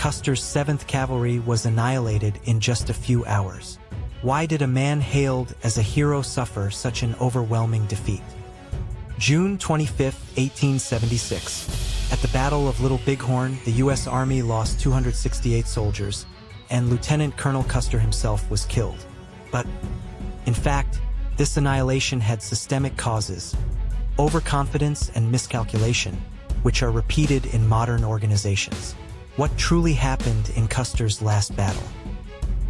Custer's 7th Cavalry was annihilated in just a few hours. Why did a man hailed as a hero suffer such an overwhelming defeat? June 25, 1876. At the Battle of Little Bighorn, the U.S. Army lost 268 soldiers, and Lieutenant Colonel Custer himself was killed. But, in fact, this annihilation had systemic causes: overconfidence and miscalculation, which are repeated in modern organizations. What truly happened in Custer's last battle?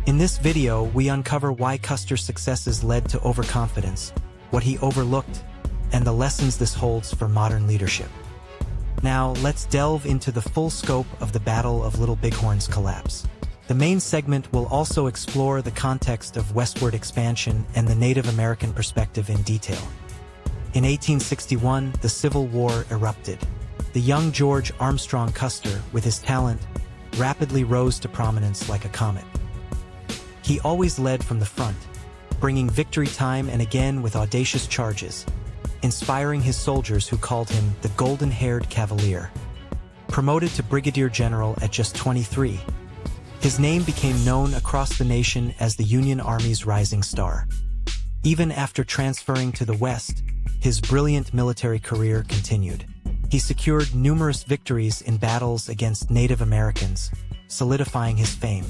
In this video, we uncover why Custer's successes led to overconfidence, what he overlooked, and the lessons this holds for modern leadership. Now, let's delve into the full scope of the Battle of Little Bighorn's collapse. The main segment will also explore the context of westward expansion and the Native American perspective in detail. In 1861, the Civil War erupted. The young George Armstrong Custer, with his talent, rapidly rose to prominence like a comet. He always led from the front, bringing victory time and again with audacious charges, inspiring his soldiers who called him the Golden-Haired Cavalier. Promoted to Brigadier General at just 23, his name became known across the nation as the Union Army's rising star. Even after transferring to the West, his brilliant military career continued. He secured numerous victories in battles against Native Americans, solidifying his fame.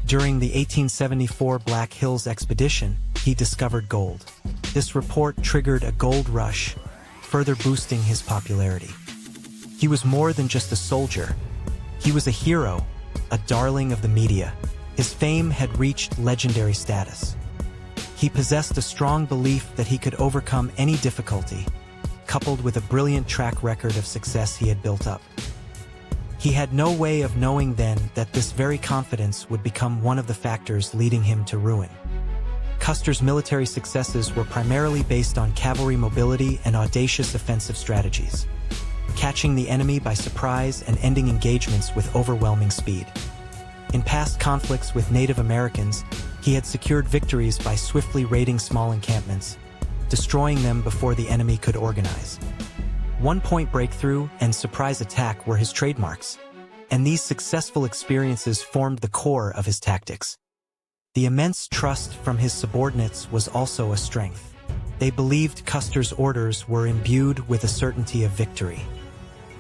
During the 1874 Black Hills expedition, he discovered gold. This report triggered a gold rush, further boosting his popularity. He was more than just a soldier. He was a hero, a darling of the media. His fame had reached legendary status. He possessed a strong belief that he could overcome any difficulty, coupled with a brilliant track record of success he had built up. He had no way of knowing then that this very confidence would become one of the factors leading him to ruin. Custer's military successes were primarily based on cavalry mobility and audacious offensive strategies, catching the enemy by surprise and ending engagements with overwhelming speed. In past conflicts with Native Americans, he had secured victories by swiftly raiding small encampments, destroying them before the enemy could organize. One-point breakthrough and surprise attack were his trademarks, and these successful experiences formed the core of his tactics. The immense trust from his subordinates was also a strength. They believed Custer's orders were imbued with a certainty of victory.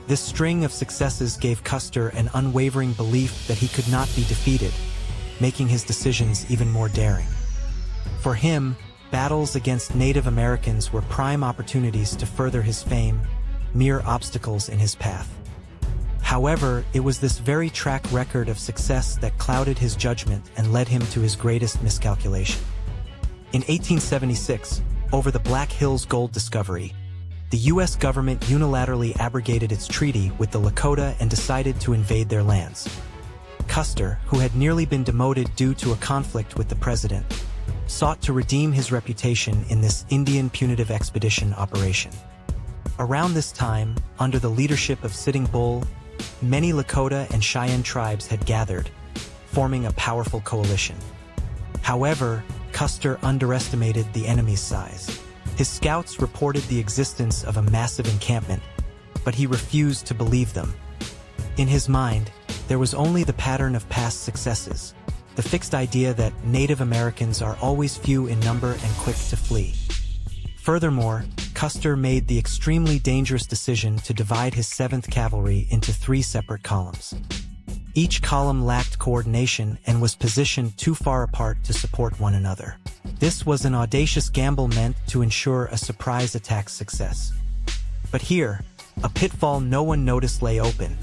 This string of successes gave Custer an unwavering belief that he could not be defeated, making his decisions even more daring. For him, battles against Native Americans were prime opportunities to further his fame, mere obstacles in his path. However, it was this very track record of success that clouded his judgment and led him to his greatest miscalculation. In 1876, over the Black Hills gold discovery, the U.S. government unilaterally abrogated its treaty with the Lakota and decided to invade their lands. Custer, who had nearly been demoted due to a conflict with the president, sought to redeem his reputation in this Indian punitive expedition operation. Around this time, under the leadership of Sitting Bull, many Lakota and Cheyenne tribes had gathered, forming a powerful coalition. However, Custer underestimated the enemy's size. His scouts reported the existence of a massive encampment, but he refused to believe them. In his mind, there was only the pattern of past successes, the fixed idea that Native Americans are always few in number and quick to flee. Furthermore, Custer made the extremely dangerous decision to divide his 7th Cavalry into 3 separate columns. Each column lacked coordination and was positioned too far apart to support one another. This was an audacious gamble meant to ensure a surprise attack's success. But here, a pitfall no one noticed lay open.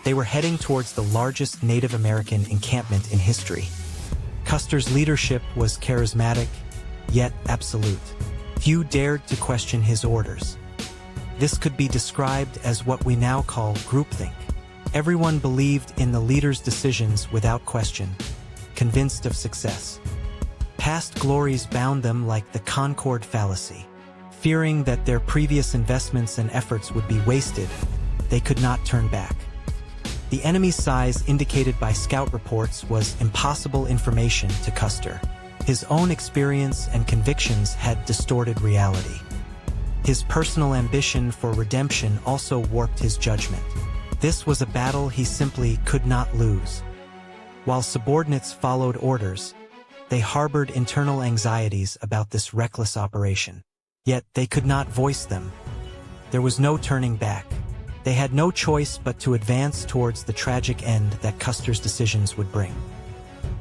They were heading towards the largest Native American encampment in history. Custer's leadership was charismatic, yet absolute. Few dared to question his orders. This could be described as what we now call groupthink. Everyone believed in the leader's decisions without question, convinced of success. Past glories bound them like the Concord fallacy. Fearing that their previous investments and efforts would be wasted, they could not turn back. The enemy's size indicated by scout reports was impossible information to Custer. His own experience and convictions had distorted reality. His personal ambition for redemption also warped his judgment. This was a battle he simply could not lose. While subordinates followed orders, they harbored internal anxieties about this reckless operation. Yet they could not voice them. There was no turning back. They had no choice but to advance towards the tragic end that Custer's decisions would bring.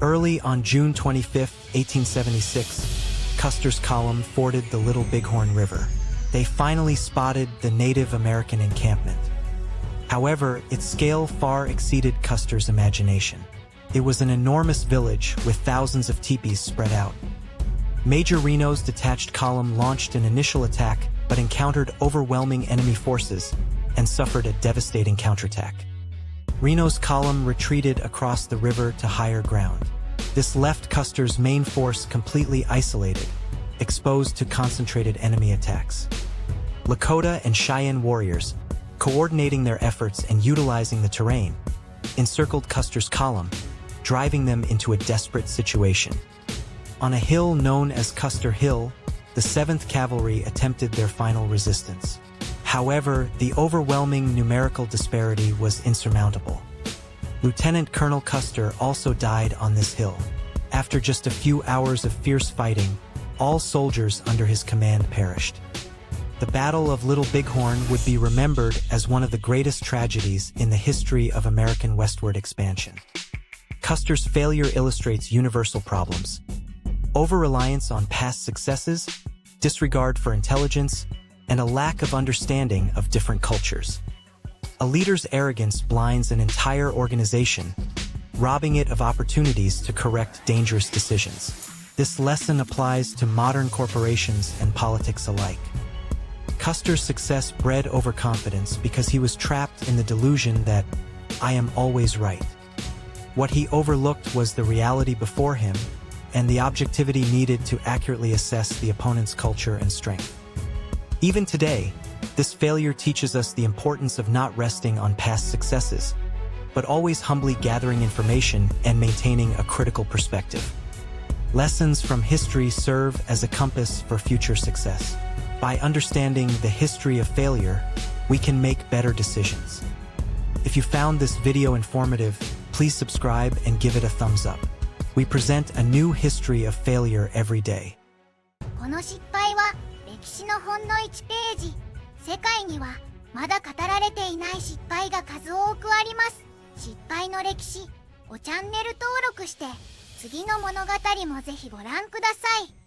Early on June 25, 1876, Custer's column forded the Little Bighorn River. They finally spotted the Native American encampment. However, its scale far exceeded Custer's imagination. It was an enormous village with thousands of teepees spread out. Major Reno's detached column launched an initial attack but encountered overwhelming enemy forces and suffered a devastating counterattack. Reno's column retreated across the river to higher ground. This left Custer's main force completely isolated, exposed to concentrated enemy attacks. Lakota and Cheyenne warriors, coordinating their efforts and utilizing the terrain, encircled Custer's column, driving them into a desperate situation. On a hill known as Custer Hill, the 7th Cavalry attempted their final resistance. However, the overwhelming numerical disparity was insurmountable. Lieutenant Colonel Custer also died on this hill. After just a few hours of fierce fighting, all soldiers under his command perished. The Battle of Little Bighorn would be remembered as one of the greatest tragedies in the history of American westward expansion. Custer's failure illustrates universal problems: over-reliance on past successes, disregard for intelligence, and a lack of understanding of different cultures. A leader's arrogance blinds an entire organization, robbing it of opportunities to correct dangerous decisions. This lesson applies to modern corporations and politics alike. Custer's success bred overconfidence because he was trapped in the delusion that "I am always right." What he overlooked was the reality before him and the objectivity needed to accurately assess the opponent's culture and strength. Even today, this failure teaches us the importance of not resting on past successes, but always humbly gathering information and maintaining a critical perspective. Lessons from history serve as a compass for future success. By understanding the history of failure, we can make better decisions. If you found this video informative, please subscribe and give it a thumbs up. We present a new history of failure every day. この失敗は歴史のほんの1ページ。世界にはまだ語られていない失敗が数多くあります。失敗の歴史をチャンネル登録して次の物語もぜひご覧ください。